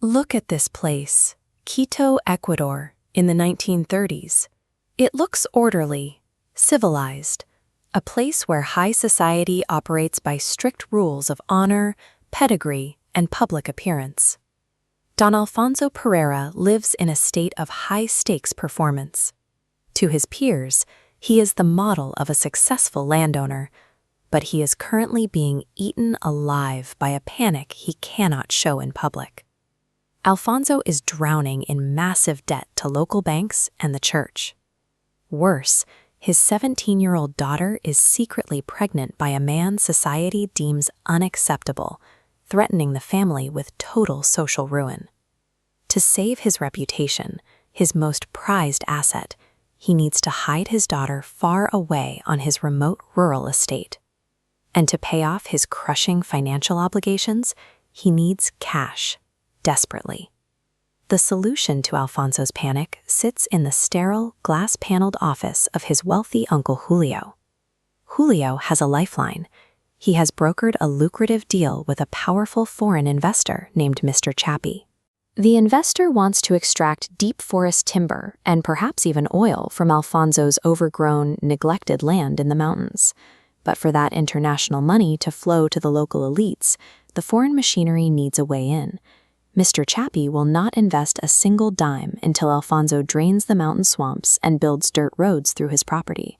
Look at this place, Quito, Ecuador, in the 1930s. It looks orderly, civilized, a place where high society operates by strict rules of honor, pedigree, and public appearance. Don Alfonso Pereira lives in a state of high-stakes performance. To his peers, he is the model of a successful landowner, but he is currently being eaten alive by a panic he cannot show in public. Alfonso is drowning in massive debt to local banks and the church. Worse, his 17-year-old daughter is secretly pregnant by a man society deems unacceptable, threatening the family with total social ruin. To save his reputation, his most prized asset, he needs to hide his daughter far away on his remote rural estate. And to pay off his crushing financial obligations, he needs cash, desperately. The solution to Alfonso's panic sits in the sterile, glass-paneled office of his wealthy uncle Julio. Julio has a lifeline. He has brokered a lucrative deal with a powerful foreign investor named Mr. Chappie. The investor wants to extract deep forest timber and perhaps even oil from Alfonso's overgrown, neglected land in the mountains. But for that international money to flow to the local elites, the foreign machinery needs a way in. Mr. Chappie will not invest a single dime until Alfonso drains the mountain swamps and builds dirt roads through his property.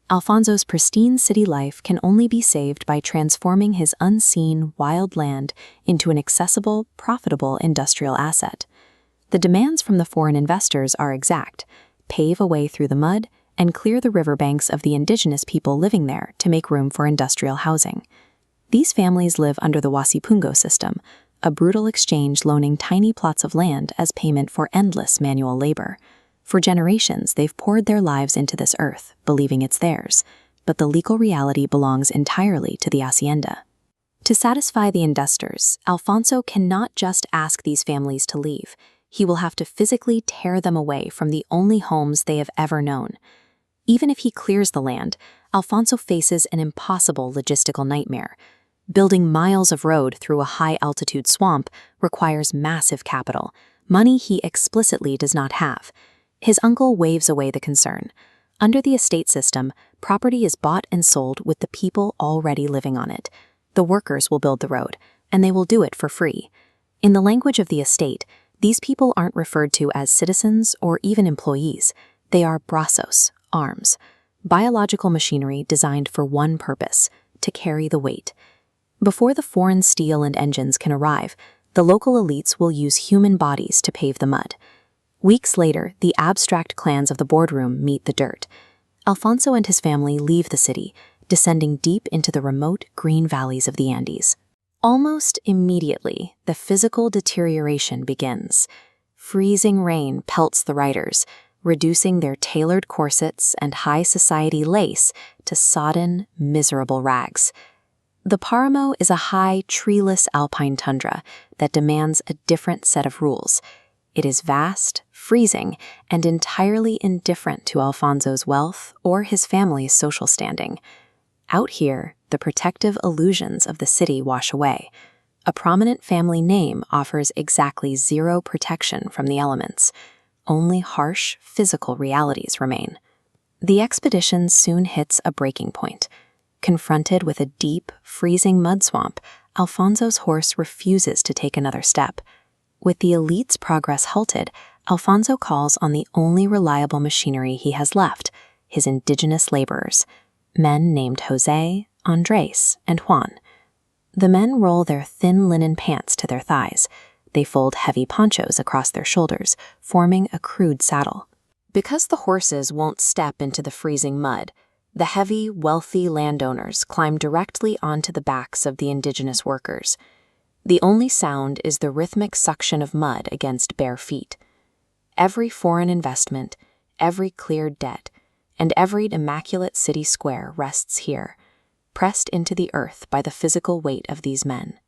Alfonso's pristine city life can only be saved by transforming his unseen, wild land into an accessible, profitable industrial asset. The demands from the foreign investors are exact: pave a way through the mud and clear the riverbanks of the indigenous people living there to make room for industrial housing. These families live under the Huasipungo system, a brutal exchange loaning tiny plots of land as payment for endless manual labor. For generations, they've poured their lives into this earth, believing it's theirs, but the legal reality belongs entirely to the hacienda. To satisfy the investors, Alfonso cannot just ask these families to leave. He will have to physically tear them away from the only homes they have ever known. Even if he clears the land, Alfonso faces an impossible logistical nightmare. Building miles of road through a high-altitude swamp requires massive capital, money he explicitly does not have. His uncle waves away the concern. Under the estate system, property is bought and sold with the people already living on it. The workers will build the road, and they will do it for free. In the language of the estate, these people aren't referred to as citizens or even employees. They are brazos, arms, biological machinery designed for one purpose: to carry the weight. Before the foreign steel and engines can arrive, the local elites will use human bodies to pave the mud. Weeks later, the abstract clans of the boardroom meet the dirt. Alfonso and his family leave the city, descending deep into the remote green valleys of the Andes. Almost immediately, the physical deterioration begins. Freezing rain pelts the riders, reducing their tailored corsets and high society lace to sodden, miserable rags. The Paramo is a high, treeless alpine tundra that demands a different set of rules. It is vast, freezing, and entirely indifferent to Alfonso's wealth or his family's social standing. Out here, the protective illusions of the city wash away. A prominent family name offers exactly zero protection from the elements. Only harsh, physical realities remain. The expedition soon hits a breaking point. Confronted with a deep, freezing mud swamp, Alfonso's horse refuses to take another step. With the elite's progress halted, Alfonso calls on the only reliable machinery he has left: his indigenous laborers, men named Jose, Andres, and Juan. The men roll their thin linen pants to their thighs. They fold heavy ponchos across their shoulders, forming a crude saddle. Because the horses won't step into the freezing mud, the heavy, wealthy landowners climb directly onto the backs of the indigenous workers. The only sound is the rhythmic suction of mud against bare feet. Every foreign investment, every cleared debt, and every immaculate city square rests here, pressed into the earth by the physical weight of these men.